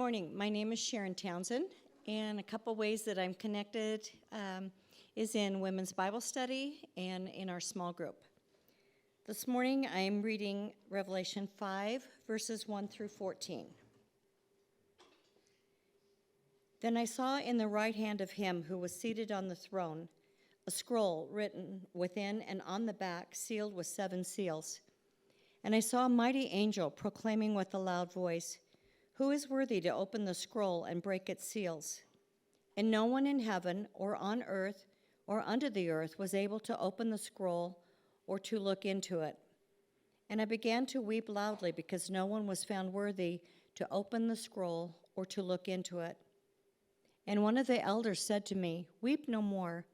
morning. My name is Sharon Townsend, and a couple ways that I'm connected is in women's Bible study and in our small group. This morning, I'm reading Revelation 5, verses 1 through 14. Then I saw in the right hand of him who was seated on the throne a scroll written within and on the back, sealed with 7 seals. And I saw a mighty angel proclaiming with a loud voice, "Who is worthy to open the scroll and break its seals?" And no one in heaven or on earth or under the earth was able to open the scroll or to look into it. And I began to weep loudly because no one was found worthy to open the scroll or to look into it. And one of the elders said to me, "Weep no more.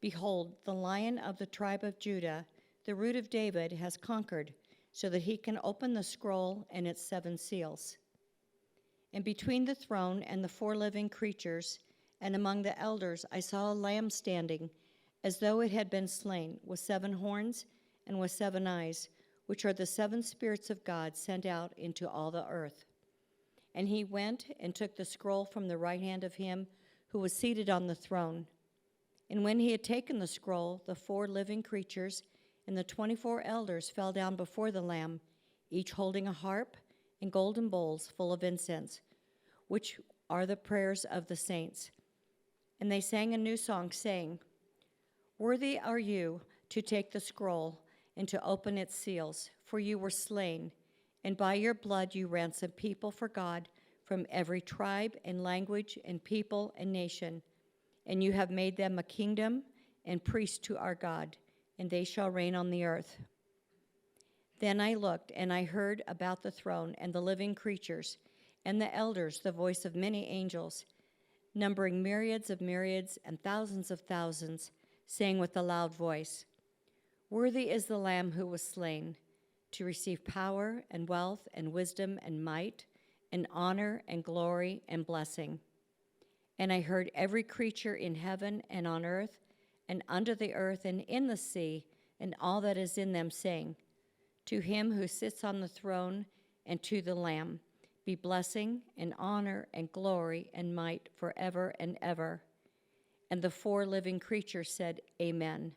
Behold, the Lion of the tribe of Judah, the Root of David, has conquered, so that he can open the scroll and its 7 seals." And between the throne and the 4 living creatures, and among the elders, I saw a lamb standing, as though it had been slain, with 7 horns and with 7 eyes, which are the 7 spirits of God sent out into all the earth. And he went and took the scroll from the right hand of him who was seated on the throne. And when he had taken the scroll, the 4 living creatures and the 24 elders fell down before the Lamb, each holding a harp and golden bowls full of incense, which are the prayers of the saints. And they sang a new song, saying, "Worthy are you to take the scroll and to open its seals, for you were slain, and by your blood you ransomed people for God from every tribe and language and people and nation. And you have made them a kingdom and priests to our God, and they shall reign on the earth." Then I looked, and I heard about the throne and the living creatures and the elders the voice of many angels, numbering myriads of myriads and thousands of thousands, saying with a loud voice, "Worthy is the Lamb who was slain, to receive power and wealth and wisdom and might and honor and glory and blessing." And I heard every creature in heaven and on earth and under the earth and in the sea and all that is in them, saying, "To him who sits on the throne and to the Lamb be blessing and honor and glory and might forever and ever." And the 4 living creatures said, "Amen."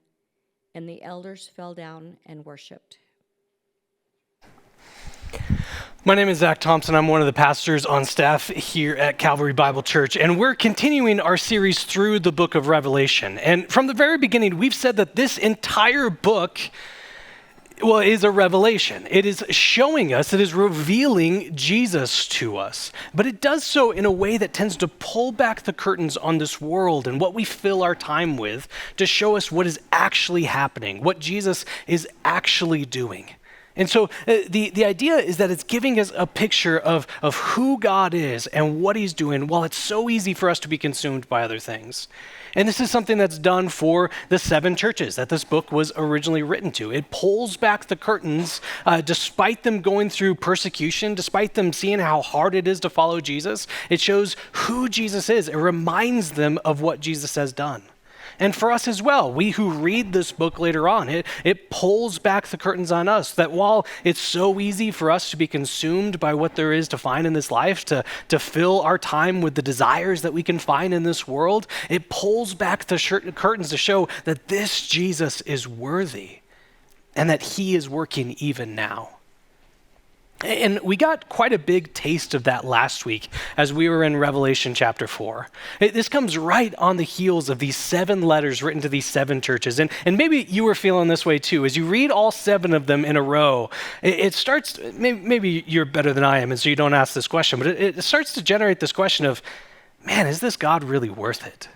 And the elders fell down and worshiped. My name is Zack Thompson. I'm one of the pastors on staff here at Calvary Bible Church, and we're continuing our series through the book of Revelation. And from the very beginning, we've said that this entire book, is a revelation. It is showing us, it is revealing Jesus to us. But it does so in a way that tends to pull back the curtains on this world and what we fill our time with to show us what is actually happening, what Jesus is actually doing. And so the idea is that it's giving us a picture of who God is and what he's doing, while it's so easy for us to be consumed by other things. And this is something that's done for the 7 churches that this book was originally written to. It pulls back the curtains, despite them going through persecution, despite them seeing how hard it is to follow Jesus. It shows who Jesus is. It reminds them of what Jesus has done. And for us as well, we who read this book later on, it pulls back the curtains on us, that while it's so easy for us to be consumed by what there is to find in this life, to fill our time with the desires that we can find in this world, it pulls back the curtains to show that this Jesus is worthy and that he is working even now. And we got quite a big taste of that last week as we were in Revelation chapter 4. This comes right on the heels of these 7 letters written to these 7 churches. And maybe you were feeling this way too. As you read all 7 of them in a row, it starts, maybe you're better than I am, and so you don't ask this question, but it starts to generate this question of, man, is this God really worth it?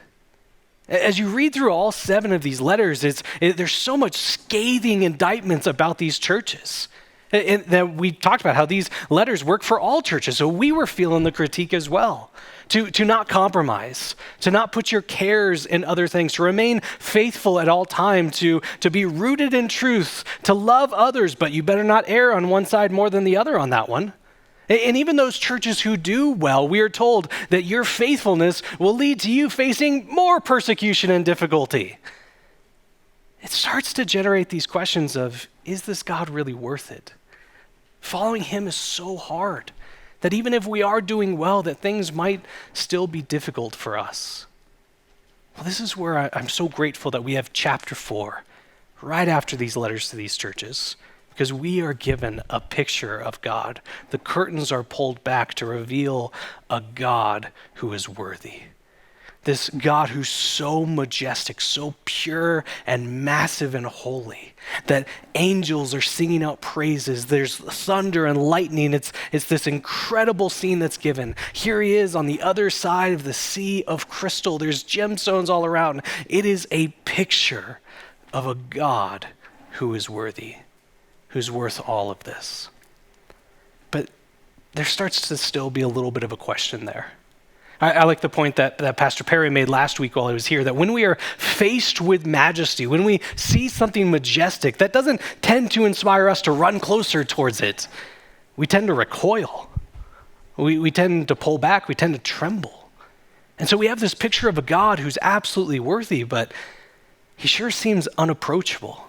As you read through all 7 of these letters, there's so much scathing indictments about these churches. And that we talked about how these letters work for all churches. So we were feeling the critique as well, to not compromise, to not put your cares in other things, to remain faithful at all time, to be rooted in truth, to love others, but you better not err on one side more than the other on that one. And even those churches who do well, we are told that your faithfulness will lead to you facing more persecution and difficulty. It starts to generate these questions of, is this God really worth it? Following him is so hard. That even if we are doing well, that things might still be difficult for us. Well, this is where I'm so grateful that we have chapter 4 right after these letters to these churches, because we are given a picture of God. The curtains are pulled back to reveal a God who is worthy. This God who's so majestic, so pure and massive and holy, that angels are singing out praises. There's thunder and lightning. It's this incredible scene that's given. Here he is on the other side of the sea of crystal. There's gemstones all around. It is a picture of a God who is worthy, who's worth all of this. But there starts to still be a little bit of a question there. I like the point that Pastor Perry made last week while I was here, that when we are faced with majesty, when we see something majestic, that doesn't tend to inspire us to run closer towards it. We tend to recoil. We tend to pull back. We tend to tremble. And so we have this picture of a God who's absolutely worthy, but he sure seems unapproachable.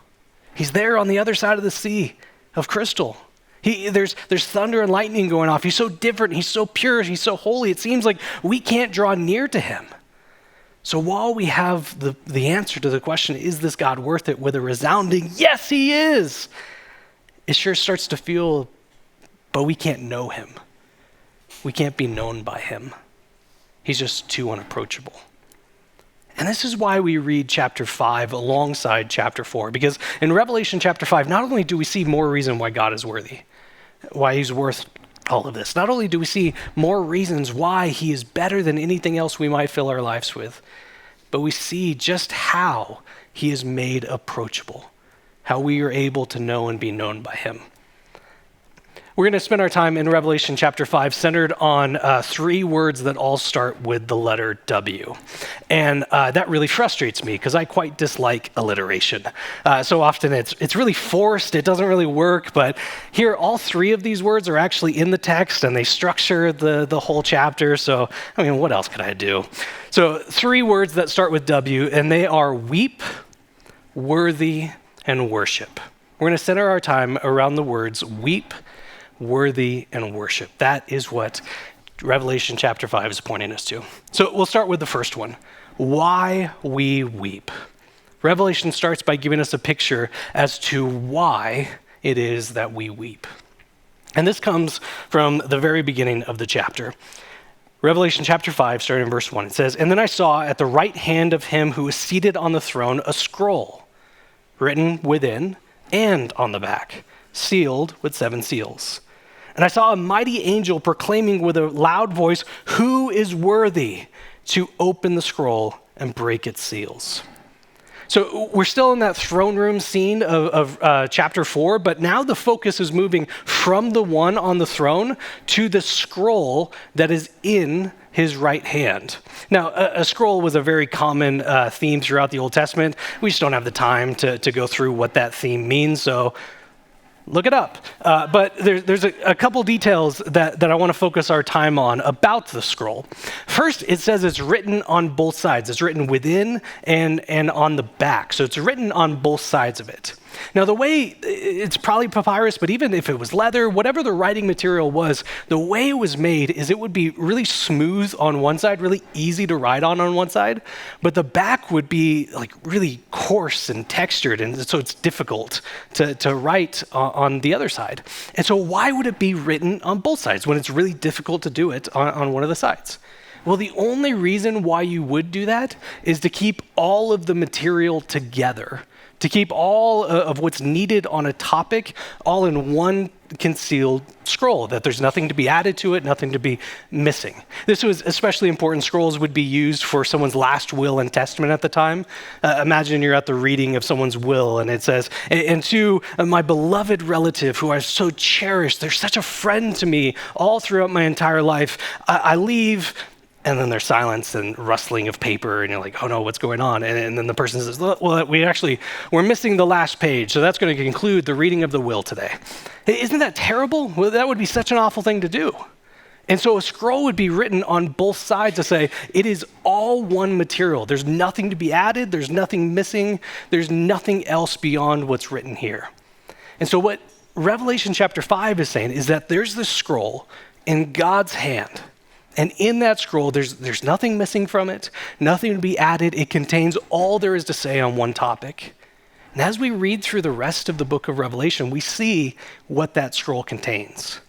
He's there on the other side of the sea of crystal. There's thunder and lightning going off. He's so different. He's so pure. He's so holy. It seems like we can't draw near to him. So while we have the answer to the question, is this God worth it, with a resounding, yes, he is, it sure starts to feel, but we can't know him. We can't be known by him. He's just too unapproachable. And this is why we read chapter 5 alongside chapter 4, because in Revelation chapter 5, not only do we see more reason why God is worthy, why he's worth all of this, not only do we see more reasons why he is better than anything else we might fill our lives with, but we see just how he is made approachable, how we are able to know and be known by him. We're going to spend our time in Revelation chapter 5 centered on 3 words that all start with the letter W. And that really frustrates me because I quite dislike alliteration. So often it's really forced, it doesn't really work, but here all 3 of these words are actually in the text and they structure the whole chapter. So, I mean, what else could I do? So 3 words that start with W, and they are weep, worthy, and worship. We're going to center our time around the words weep, worthy, and worship. That is what Revelation chapter 5 is pointing us to. So we'll start with the first one, why we weep. Revelation starts by giving us a picture as to why it is that we weep. And this comes from the very beginning of the chapter. Revelation chapter 5, starting in verse 1, it says, "And then I saw at the right hand of him who was seated on the throne a scroll written within and on the back, sealed with 7 seals. And I saw a mighty angel proclaiming with a loud voice, 'Who is worthy to open the scroll and break its seals?'" So we're still in that throne room scene of chapter 4, but now the focus is moving from the one on the throne to the scroll that is in his right hand. Now, a scroll was a very common theme throughout the Old Testament. We just don't have the time to go through what that theme means, so look it up. But there's a couple details that I want to focus our time on about the scroll. First, it says it's written on both sides. It's written within and on the back. So it's written on both sides of it. Now, the way, it's probably papyrus, but even if it was leather, whatever the writing material was, the way it was made is it would be really smooth on one side, really easy to write on one side, but the back would be like really coarse and textured, and so it's difficult to write on the other side. And so why would it be written on both sides when it's really difficult to do it on one of the sides? Well, the only reason why you would do that is to keep all of the material together, to keep all of what's needed on a topic all in one concealed scroll, that there's nothing to be added to it, nothing to be missing. This was especially important. Scrolls would be used for someone's last will and testament at the time. Imagine you're at the reading of someone's will and it says, "And to my beloved relative who I so cherish, they're such a friend to me all throughout my entire life, I leave," and then there's silence and rustling of paper, and you're like, "Oh no, what's going on?" And then the person says, "Well, we're missing the last page, so that's going to conclude the reading of the will today." Isn't that terrible? Well, that would be such an awful thing to do. And so a scroll would be written on both sides to say, it is all one material. There's nothing to be added, there's nothing missing, there's nothing else beyond what's written here. And so what Revelation chapter 5 is saying is that there's this scroll in God's hand. And in that scroll, there's nothing missing from it, nothing to be added. It contains all there is to say on one topic. And as we read through the rest of the book of Revelation, we see what that scroll contains.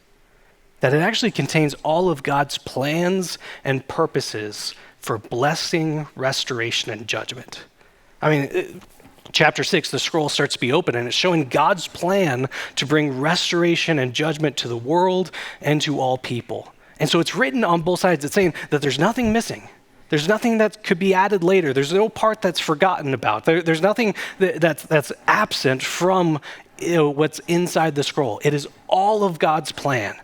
That it actually contains all of God's plans and purposes for blessing, restoration, and judgment. I mean, chapter 6, the scroll starts to be open, and it's showing God's plan to bring restoration and judgment to the world and to all people. And so it's written on both sides. It's saying that there's nothing missing. There's nothing that could be added later. There's no part that's forgotten about. There's nothing that's absent from what's inside the scroll. It is all of God's plan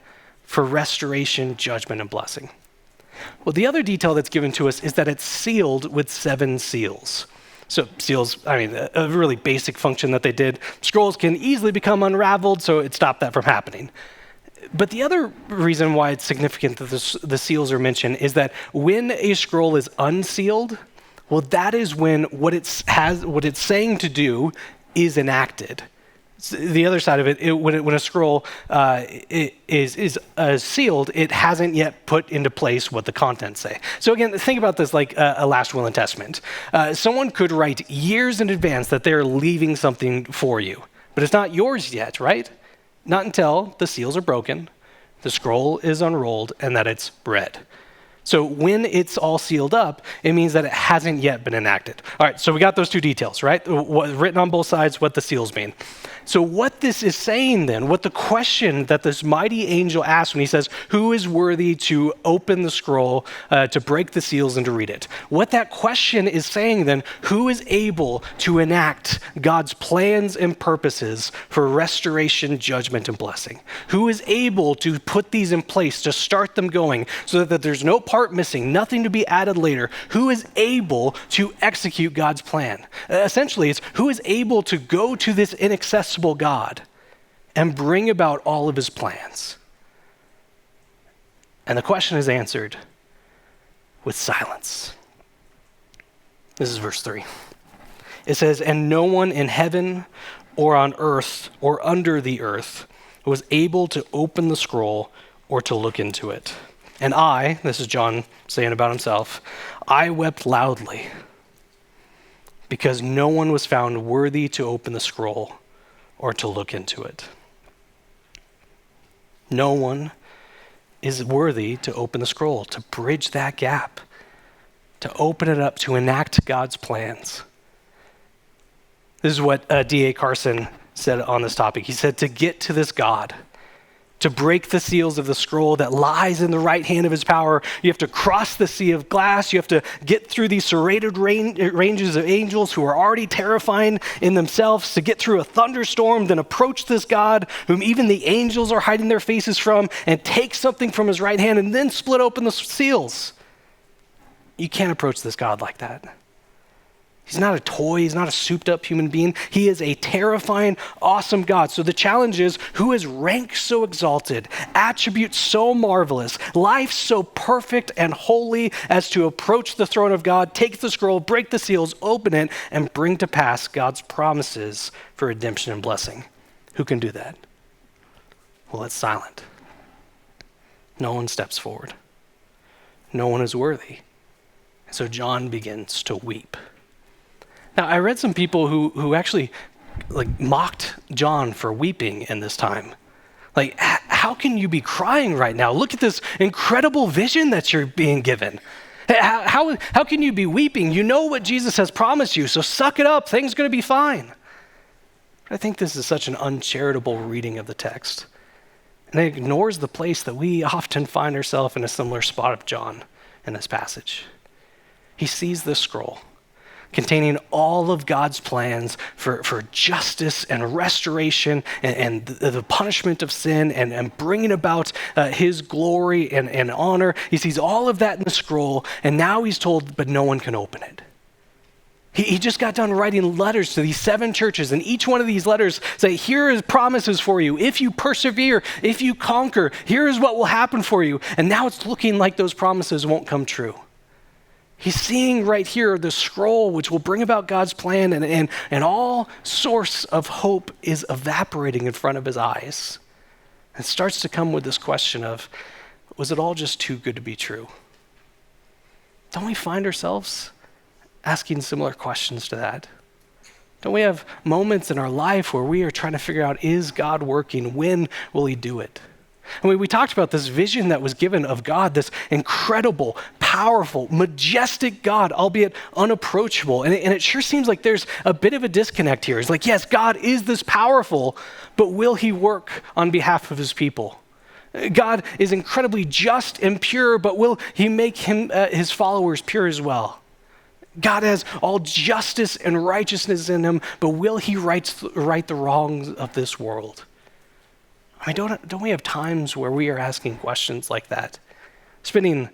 for restoration, judgment, and blessing. Well, the other detail that's given to us is that it's sealed with 7 seals. So seals, a really basic function that they did. Scrolls can easily become unraveled, so it stopped that from happening. But the other reason why it's significant that the seals are mentioned is that when a scroll is unsealed, well, that is when what it's saying to do is enacted. The other side of it, when a scroll is sealed, it hasn't yet put into place what the contents say. So again, think about this like a last will and testament. Someone could write years in advance that they're leaving something for you, but it's not yours yet, right? Not until the seals are broken, the scroll is unrolled, and that it's read. So when it's all sealed up, it means that it hasn't yet been enacted. All right, so we got those 2 details, right? Written on both sides, what the seals mean. So what this is saying then, what the question that this mighty angel asks when he says, who is worthy to open the scroll, to break the seals and to read it? What that question is saying then, who is able to enact God's plans and purposes for restoration, judgment, and blessing? Who is able to put these in place, to start them going so that there's no part missing, nothing to be added later? Who is able to execute God's plan? Essentially, it's who is able to go to this inaccessible God and bring about all of his plans. And the question is answered with silence. This is verse 3. It says, and no one in heaven or on earth or under the earth was able to open the scroll or to look into it. And I, this is John saying about himself, I wept loudly because no one was found worthy to open the scroll or to look into it. No one is worthy to open the scroll, to bridge that gap, to open it up, to enact God's plans. This is what D.A. Carson said on this topic. He said, to get to this God, to break the seals of the scroll that lies in the right hand of his power, you have to cross the sea of glass. You have to get through these serrated ranges of angels who are already terrifying in themselves, to get through a thunderstorm, then approach this God whom even the angels are hiding their faces from, and take something from his right hand and then split open the seals. You can't approach this God like that. He's not a toy. He's not a souped-up human being. He is a terrifying, awesome God. So the challenge is, who is rank so exalted, attributes so marvelous, life so perfect and holy as to approach the throne of God, take the scroll, break the seals, open it, and bring to pass God's promises for redemption and blessing? Who can do that? Well, it's silent. No one steps forward. No one is worthy. So John begins to weep. Now, I read some people who actually mocked John for weeping in this time. How can you be crying right now? Look at this incredible vision that you're being given. How can you be weeping? You know what Jesus has promised you, so suck it up. Things are going to be fine. I think this is such an uncharitable reading of the text. And it ignores the place that we often find ourselves in a similar spot of John in this passage. He sees this scroll containing all of God's plans for justice and restoration and the punishment of sin and bringing about his glory and honor. He sees all of that in the scroll, and now he's told, but no one can open it. He just got done writing letters to these 7 churches, and each one of these letters say, here is promises for you. If you persevere, if you conquer, here is what will happen for you. And now it's looking like those promises won't come true. He's seeing right here the scroll which will bring about God's plan, and all source of hope is evaporating in front of his eyes. It starts to come with this question of, was it all just too good to be true? Don't we find ourselves asking similar questions to that? Don't we have moments in our life where we are trying to figure out, is God working? When will he do it? I mean, we talked about this vision that was given of God, this incredible, powerful, majestic God, albeit unapproachable. And it sure seems like there's a bit of a disconnect here. It's like, yes, God is this powerful, but will he work on behalf of his people? God is incredibly just and pure, but will he make his followers pure as well? God has all justice and righteousness in him, but will he right the wrongs of this world? I mean, don't we have times where we are asking questions like that? Spending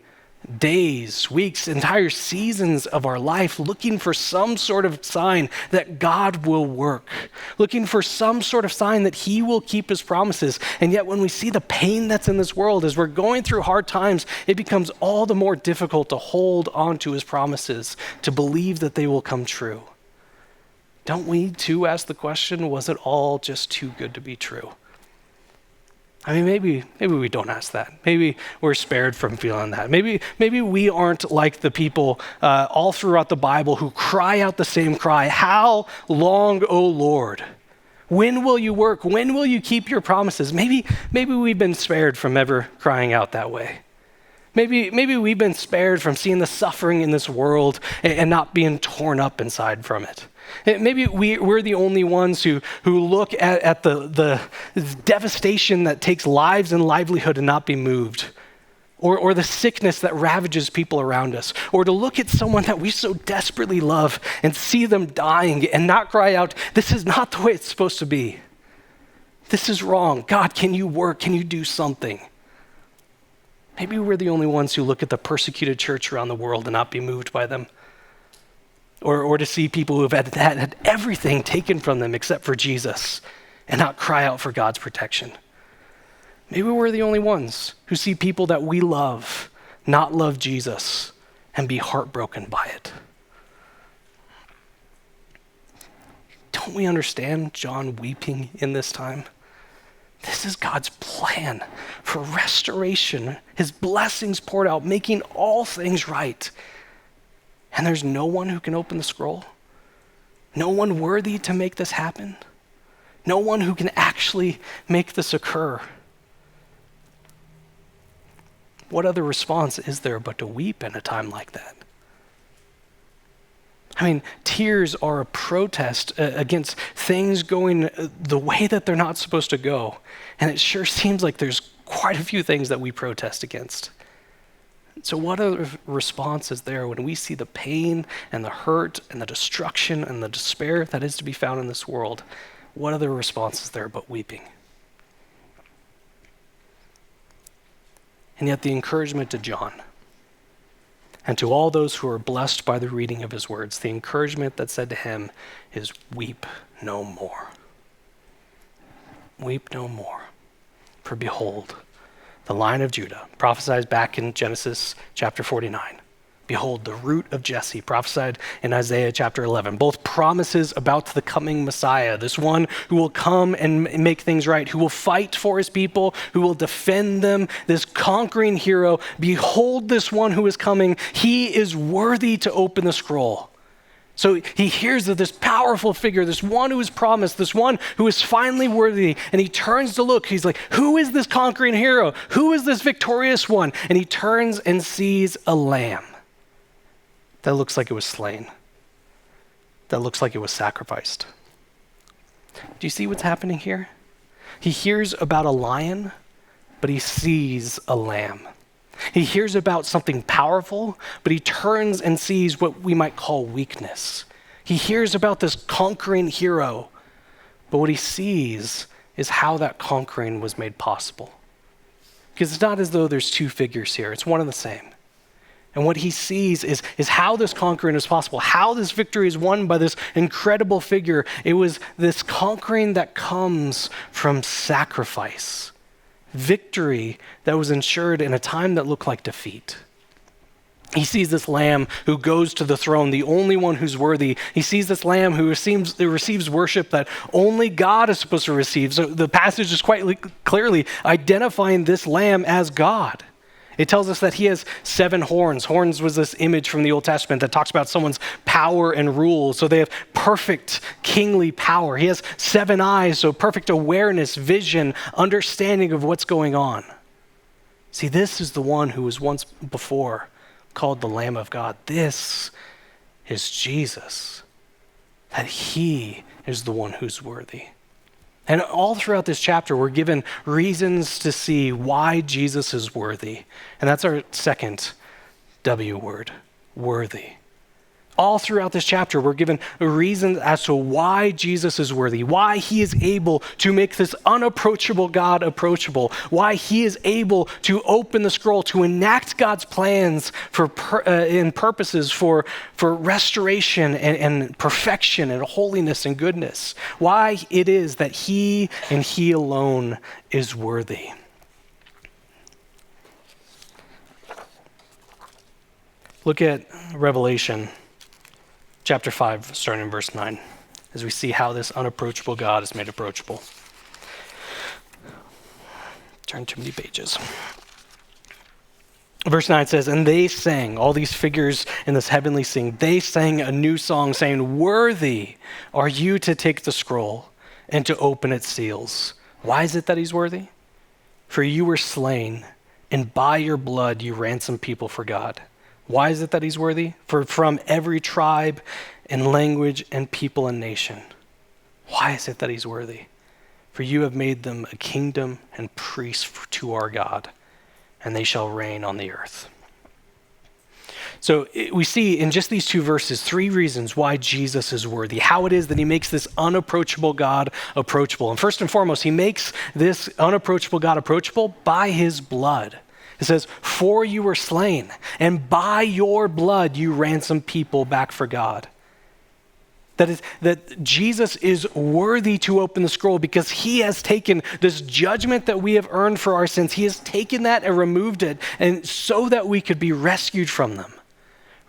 days, weeks, entire seasons of our life looking for some sort of sign that God will work, looking for some sort of sign that he will keep his promises. And yet when we see the pain that's in this world, as we're going through hard times, it becomes all the more difficult to hold on to his promises, to believe that they will come true. Don't we too ask the question, was it all just too good to be true? I mean, maybe we don't ask that. Maybe we're spared from feeling that. Maybe we aren't like the people all throughout the Bible who cry out the same cry, how long, O Lord? When will you work? When will you keep your promises? Maybe we've been spared from ever crying out that way. Maybe we've been spared from seeing the suffering in this world and not being torn up inside from it. Maybe we're the only ones who look at the devastation that takes lives and livelihood and not be moved, or the sickness that ravages people around us, or to look at someone that we so desperately love and see them dying and not cry out, this is not the way it's supposed to be. This is wrong. God, can you work? Can you do something? Maybe we're the only ones who look at the persecuted church around the world and not be moved by them. Or to see people who have had everything taken from them except for Jesus and not cry out for God's protection. Maybe we're the only ones who see people that we love not love Jesus and be heartbroken by it. Don't we understand John weeping in this time? This is God's plan for restoration, his blessings poured out, making all things right. And there's no one who can open the scroll. No one worthy to make this happen. No one who can actually make this occur. What other response is there but to weep in a time like that? I mean, tears are a protest against things going the way that they're not supposed to go. And it sure seems like there's quite a few things that we protest against. So what other response is there when we see the pain and the hurt and the destruction and the despair that is to be found in this world? What other response is there but weeping? And yet the encouragement to John and to all those who are blessed by the reading of his words, the encouragement that said to him is, weep no more. Weep no more. For behold, the Lion of Judah, prophesied back in Genesis chapter 49. Behold, the root of Jesse, prophesied in Isaiah chapter 11. Both promises about the coming Messiah, this one who will come and make things right, who will fight for his people, who will defend them, this conquering hero. Behold this one who is coming. He is worthy to open the scroll. So he hears of this powerful figure, this one who is promised, this one who is finally worthy, and he turns to look. He's like, who is this conquering hero? Who is this victorious one? And he turns and sees a lamb that looks like it was slain, that looks like it was sacrificed. Do you see what's happening here? He hears about a lion, but he sees a lamb. He hears about something powerful, but he turns and sees what we might call weakness. He hears about this conquering hero, but what he sees is how that conquering was made possible. Because it's not as though there's two figures here, it's one and the same. And what he sees is how this conquering is possible, how this victory is won by this incredible figure. It was this conquering that comes from sacrifice. Victory that was ensured in a time that looked like defeat. He sees this lamb who goes to the throne, the only one who's worthy. He sees this lamb who receives worship that only God is supposed to receive. So the passage is quite clearly identifying this lamb as God. It tells us that he has 7 horns. Horns was this image from the Old Testament that talks about someone's power and rule. So they have perfect kingly power. He has 7 eyes, so perfect awareness, vision, understanding of what's going on. See, this is the one who was once before called the Lamb of God. This is Jesus. That he is the one who's worthy. And all throughout this chapter, we're given reasons to see why Jesus is worthy. And that's our second W word, worthy. All throughout this chapter, we're given reasons as to why Jesus is worthy, why he is able to make this unapproachable God approachable, why he is able to open the scroll, to enact God's plans and purposes for restoration and perfection and holiness and goodness, why it is that he and he alone is worthy. Look at Revelation chapter 5, starting in verse 9, as we see how this unapproachable God is made approachable. Turn too many pages. Verse 9 says, "And they sang," all these figures in this heavenly scene, they sang a new song saying, "Worthy are you to take the scroll and to open its seals." Why is it that he's worthy? "For you were slain, and by your blood you ransomed people for God." Why is it that he's worthy? "For from every tribe and language and people and nation." Why is it that he's worthy? "For you have made them a kingdom and priests to our God, and they shall reign on the earth." So we see in just these 2 verses 3 reasons why Jesus is worthy, how it is that he makes this unapproachable God approachable. And first and foremost, he makes this unapproachable God approachable by his blood. It says, "For you were slain, and by your blood you ransomed people back for God." That Jesus is worthy to open the scroll because he has taken this judgment that we have earned for our sins. He has taken that and removed it, and so that we could be rescued from them.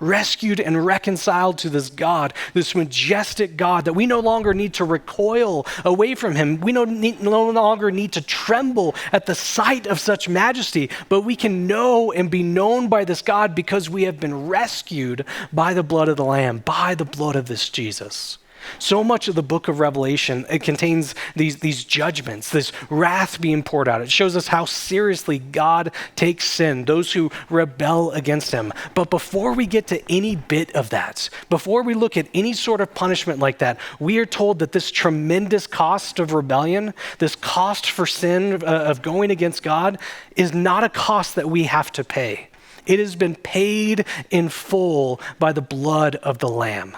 Rescued and reconciled to this God, this majestic God, that we no longer need to recoil away from him. We no longer need to tremble at the sight of such majesty, but we can know and be known by this God because we have been rescued by the blood of the Lamb, by the blood of this Jesus. So much of the book of Revelation, it contains these judgments, this wrath being poured out. It shows us how seriously God takes sin, those who rebel against him. But before we get to any bit of that, before we look at any sort of punishment like that, we are told that this tremendous cost of rebellion, this cost for sin of going against God, is not a cost that we have to pay. It has been paid in full by the blood of the Lamb.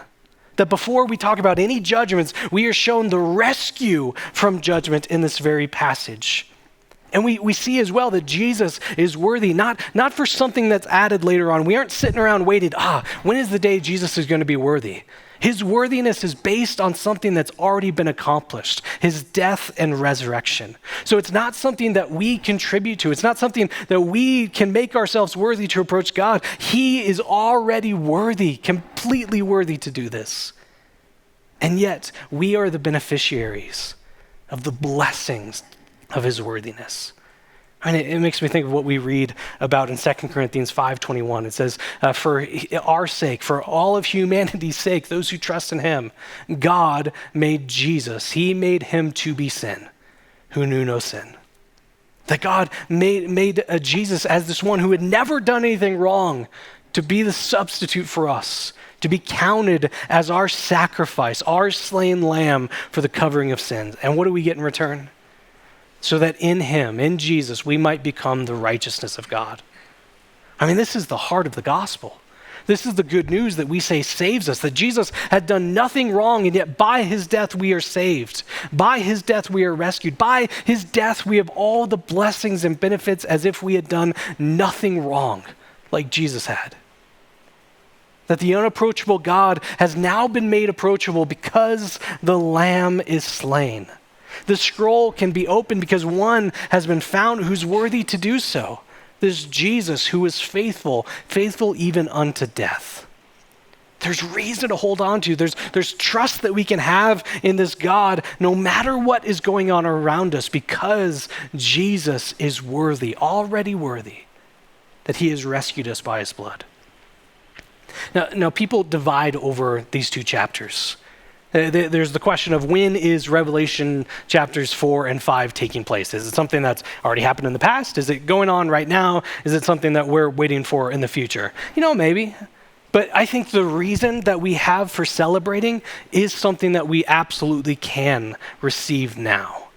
That before we talk about any judgments, we are shown the rescue from judgment in this very passage. And we see as well that Jesus is worthy, not for something that's added later on. We aren't sitting around waiting, when is the day Jesus is going to be worthy? His worthiness is based on something that's already been accomplished, his death and resurrection. So it's not something that we contribute to. It's not something that we can make ourselves worthy to approach God. He is already worthy, completely worthy to do this. And yet we are the beneficiaries of the blessings of his worthiness. And it makes me think of what we read about in 2 Corinthians 5:21. It says, "For our sake, for all of humanity's sake, those who trust in him, God made Jesus. He made him to be sin, who knew no sin." That God made Jesus as this one who had never done anything wrong to be the substitute for us, to be counted as our sacrifice, our slain lamb for the covering of sins. And what do we get in return? So that in him, in Jesus, we might become the righteousness of God. I mean, this is the heart of the gospel. This is the good news that we say saves us, that Jesus had done nothing wrong, and yet by his death we are saved. By his death we are rescued. By his death we have all the blessings and benefits as if we had done nothing wrong, like Jesus had. That the unapproachable God has now been made approachable because the Lamb is slain. The scroll can be opened because one has been found who's worthy to do so. This Jesus who is faithful even unto death. There's reason to hold on to. There's trust that we can have in this God no matter what is going on around us because Jesus is worthy, already worthy. that he has rescued us by his blood. Now people divide over these two chapters. There's the question of when is Revelation chapters 4 and 5 taking place? Is it something that's already happened in the past? Is it going on right now? Is it something that we're waiting for in the future? Maybe. But I think the reason that we have for celebrating is something that we absolutely can receive now.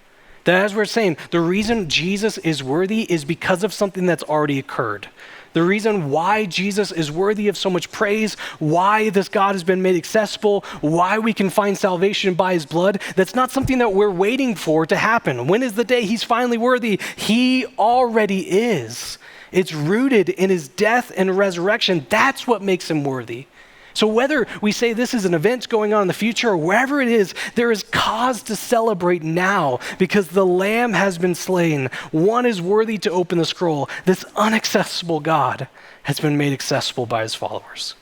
That, as we're saying, the reason Jesus is worthy is because of something that's already occurred. The reason why Jesus is worthy of so much praise, why this God has been made accessible, why we can find salvation by his blood, that's not something that we're waiting for to happen. When is the day he's finally worthy? He already is. It's rooted in his death and resurrection. That's what makes him worthy. So whether we say this is an event going on in the future or wherever it is, there is cause to celebrate now because the Lamb has been slain. One is worthy to open the scroll. This inaccessible God has been made accessible by his followers.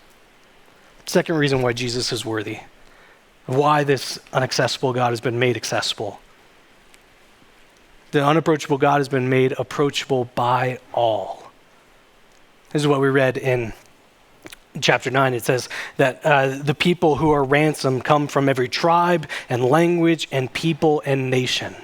Second reason why Jesus is worthy, why this inaccessible God has been made accessible. The unapproachable God has been made approachable by all. This is what we read in chapter 9. It says that the people who are ransomed come from every tribe and language and people and nation.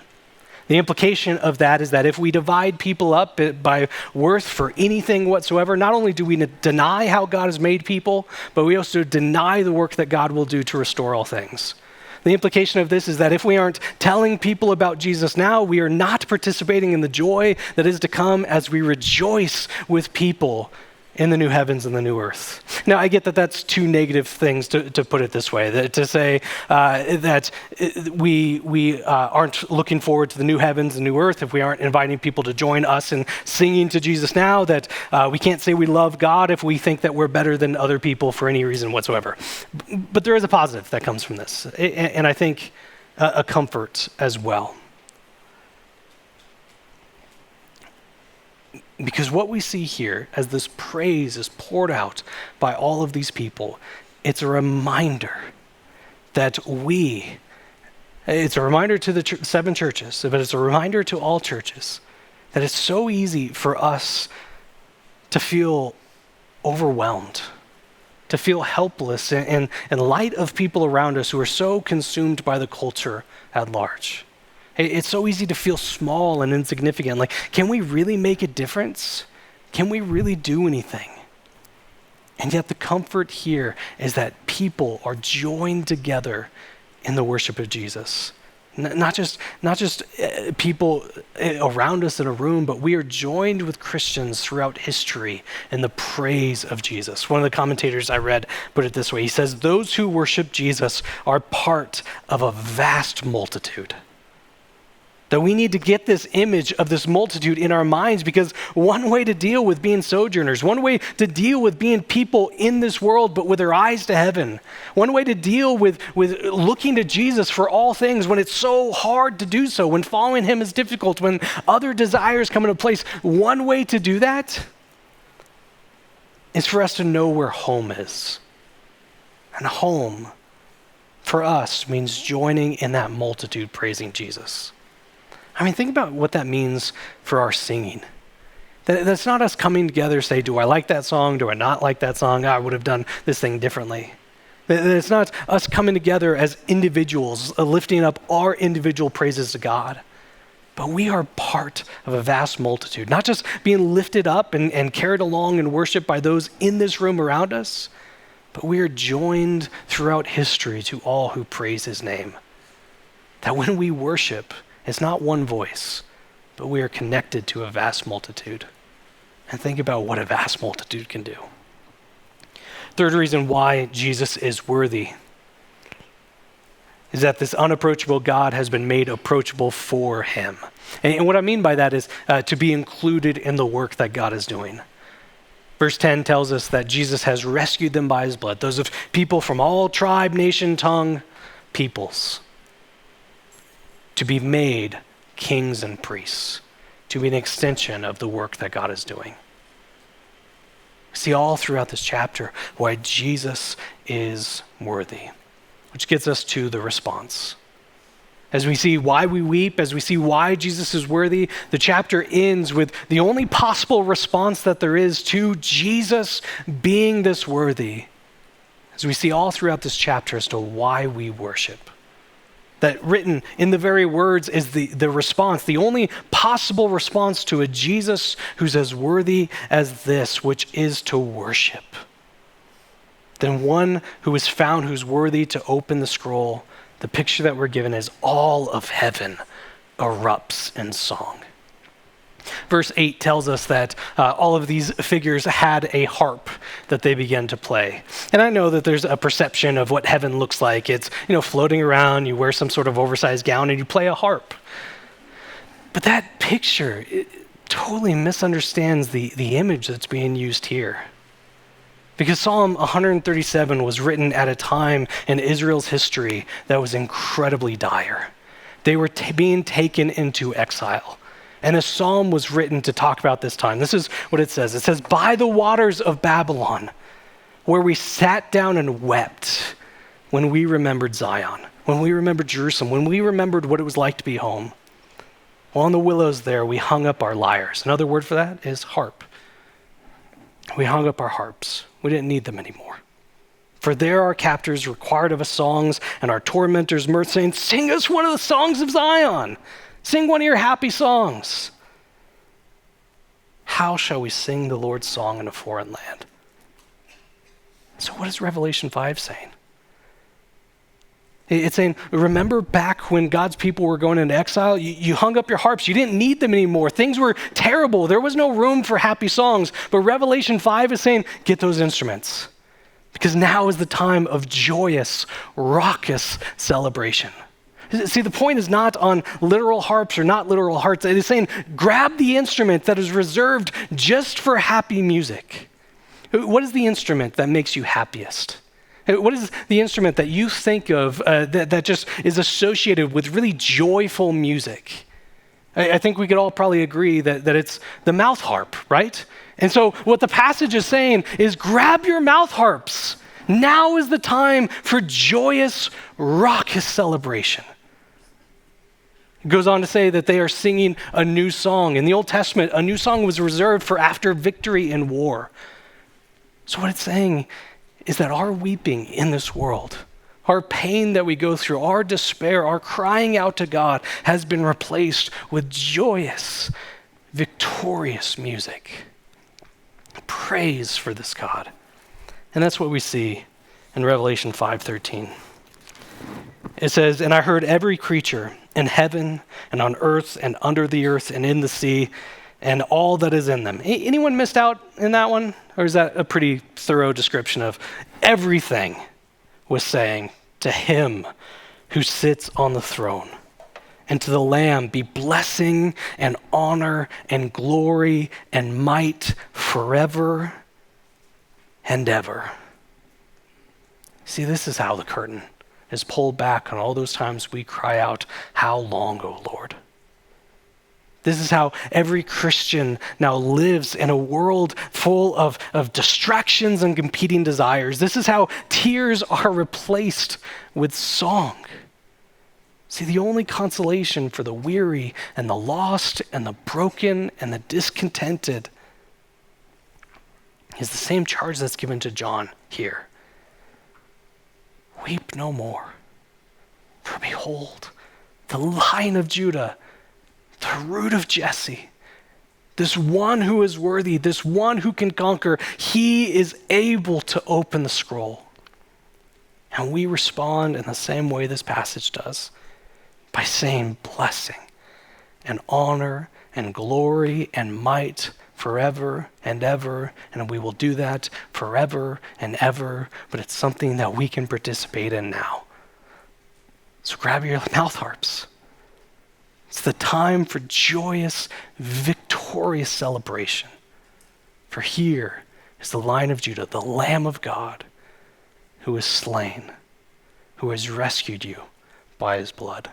The implication of that is that if we divide people up by worth for anything whatsoever, not only do we deny how God has made people, but we also deny the work that God will do to restore all things. The implication of this is that if we aren't telling people about Jesus now, we are not participating in the joy that is to come as we rejoice with people in the new heavens and the new earth. Now, I get that that's two negative things to put it this way, to say that we aren't looking forward to the new heavens and new earth if we aren't inviting people to join us in singing to Jesus now, that we can't say we love God if we think that we're better than other people for any reason whatsoever. But there is a positive that comes from this, and I think a comfort as well. Because what we see here as this praise is poured out by all of these people, it's a reminder that it's a reminder to the 7 churches, but it's a reminder to all churches that it's so easy for us to feel overwhelmed, to feel helpless in light of people around us who are so consumed by the culture at large. It's so easy to feel small and insignificant. Like, can we really make a difference? Can we really do anything? And yet the comfort here is that people are joined together in the worship of Jesus. Not just people around us in a room, but we are joined with Christians throughout history in the praise of Jesus. One of the commentators I read put it this way. He says, those who worship Jesus are part of a vast multitude. That we need to get this image of this multitude in our minds, because one way to deal with being sojourners, one way to deal with being people in this world but with their eyes to heaven, one way to deal with looking to Jesus for all things when it's so hard to do so, when following him is difficult, when other desires come into place, one way to do that is for us to know where home is. And home, for us, means joining in that multitude praising Jesus. I mean, think about what that means for our singing. That's not us coming together, say, do I like that song? Do I not like that song? I would have done this thing differently. It's not us coming together as individuals, lifting up our individual praises to God. But we are part of a vast multitude, not just being lifted up and carried along in worship by those in this room around us, but we are joined throughout history to all who praise his name. That when we worship, it's not one voice, but we are connected to a vast multitude. And think about what a vast multitude can do. Third reason why Jesus is worthy is that this unapproachable God has been made approachable for him. And what I mean by that is to be included in the work that God is doing. Verse 10 tells us that Jesus has rescued them by his blood, those of people from all tribe, nation, tongue, peoples, to be made kings and priests, to be an extension of the work that God is doing. See all throughout this chapter why Jesus is worthy, which gets us to the response. As we see why we weep, as we see why Jesus is worthy, the chapter ends with the only possible response that there is to Jesus being this worthy. As we see all throughout this chapter as to why we worship. That written in the very words is the response, the only possible response to a Jesus who's as worthy as this, which is to worship. Then one who is found who's worthy to open the scroll, the picture that we're given is all of heaven erupts in song. Verse 8 tells us that all of these figures had a harp that they began to play. And I know that there's a perception of what heaven looks like. It's, floating around, you wear some sort of oversized gown and you play a harp. But that picture, it totally misunderstands the image that's being used here. Because Psalm 137 was written at a time in Israel's history that was incredibly dire. They were being taken into exile. And a psalm was written to talk about this time. This is what it says. It says, by the waters of Babylon, where we sat down and wept when we remembered Zion, when we remembered Jerusalem, when we remembered what it was like to be home. Well, on the willows there, we hung up our lyres. Another word for that is harp. We hung up our harps. We didn't need them anymore. For there our captors required of us songs, and our tormentors mirth, saying, sing us one of the songs of Zion. Sing one of your happy songs. How shall we sing the Lord's song in a foreign land? So what is Revelation 5 saying? It's saying, remember back when God's people were going into exile? You hung up your harps. You didn't need them anymore. Things were terrible. There was no room for happy songs. But Revelation 5 is saying, get those instruments. Because now is the time of joyous, raucous celebration. See, the point is not on literal harps or not literal harps. It is saying, grab the instrument that is reserved just for happy music. What is the instrument that makes you happiest? What is the instrument that you think of that just is associated with really joyful music? I think we could all probably agree that it's the mouth harp, right? And so what the passage is saying is grab your mouth harps. Now is the time for joyous, raucous celebration. It goes on to say that they are singing a new song. In the Old Testament, a new song was reserved for after victory in war. So what it's saying is that our weeping in this world, our pain that we go through, our despair, our crying out to God has been replaced with joyous, victorious music. Praise for this God. And that's what we see in Revelation 5:13. It says, and I heard every creature in heaven and on earth and under the earth and in the sea and all that is in them. Anyone missed out in that one? Or is that a pretty thorough description of everything was saying to him who sits on the throne and to the Lamb be blessing and honor and glory and might forever and ever. See, this is how the curtain is pulled back on all those times we cry out, how long, O Lord? This is how every Christian now lives in a world full of distractions and competing desires. This is how tears are replaced with song. See, the only consolation for the weary and the lost and the broken and the discontented is the same charge that's given to John here. Weep no more, for behold, the Lion of Judah, the root of Jesse, this one who is worthy, this one who can conquer, he is able to open the scroll. And we respond in the same way this passage does, by saying blessing and honor and glory and might forever and ever, and we will do that forever and ever, but it's something that we can participate in now. So grab your mouth harps. It's the time for joyous, victorious celebration. For here is the Lion of Judah, the Lamb of God, who is slain, who has rescued you by his blood.